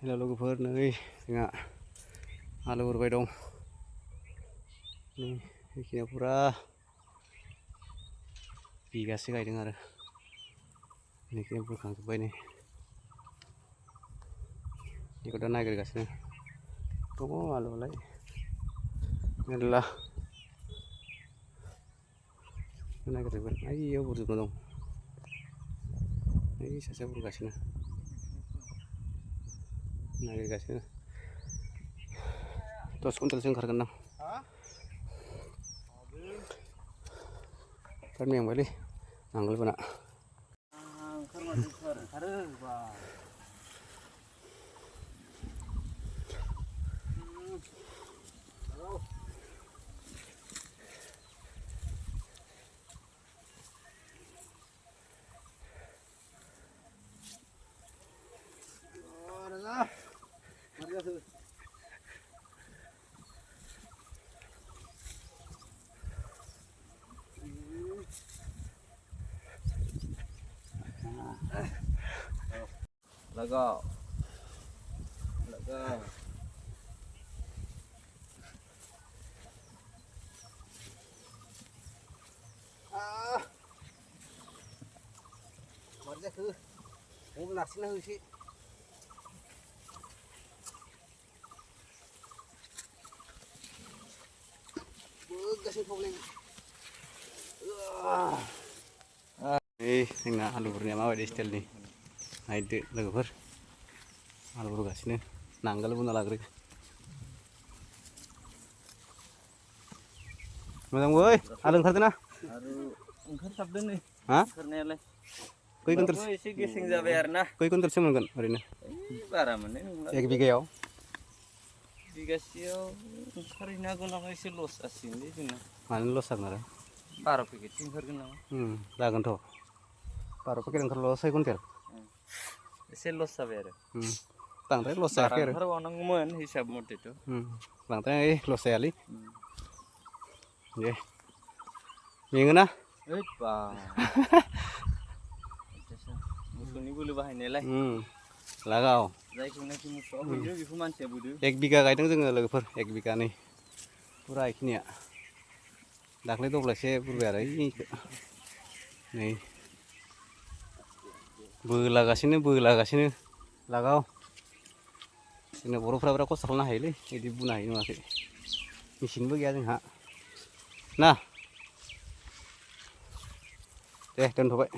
Hello लोगोफोर नै जोंहा आलु बुरबाय दं नै बेखिनियाव पुरा बिगासे गायदों आरो बेखिनियाव बुरखांजोब्बाय नै बेखौ दा नागिरगासिनो दङ आलुआलाय मेरला नागिरजोबगोन ओइयाव बुरजोबना दं ओइ सासेया बुरगासिनो नागिरगासिनो 10 कुइन्टेलसो ओंखारगोन दां बिराद मेंबायलै नांगोल बोना लगाओ मर जाखो हम नारसिनना होसै बोगासिनो प्रब्लेम जोंना आलु बुरनाया माबायदि स्टाइलनि नायदो लोगोफोर आलु बुरगासिनो नांगोल बोना लाग्रो मोजां बै आलु ओंखारदोंना आरो ओंखारसाबदों नै हा ओंखारनायालाय खै कुइन्टेल एसे गेसें जाबाय आरो ना खै कुइन्टेलसो मोनगोन ओरैनो बारा मोननाय नंला एक बिगायाव बिगासेयाव ओंखारहैनो हागौ नामा एसे लस जासिगोनलै जोंना मानो लस जागोन आरो 12 पेकेटसो ओंखारगोन नामा जागोनथ' 12 पेकेट ओंखारब्ला 6 कुइन्टेल एसे लस जाबाय आरो बांद्राय लस जायाखै आरो ओंखारबावनांगौमोन हिसाब मथेथ' बांद्राय लस जायालै दे मेङोना ओइद बा मोसौनि बोलो बाहायनायालाय लागाव जायखौनाखि मोसौआ बोदो बेखौ मानसिया बोदो 1 बिगा गायदों जोङो लोगोफोर 1 बिगानै पुरा इखिनिया दाख्लै दब्लायसे बुरबाय आरो नै बोलागासिनो लागाव जोंना बर'फ्रा बिराद खस्थ' खालामनो हायोलै बिदि बुंनो हायो नुवाखै मेचिनबो गैया जोंहा ना दे दोनथ'बाय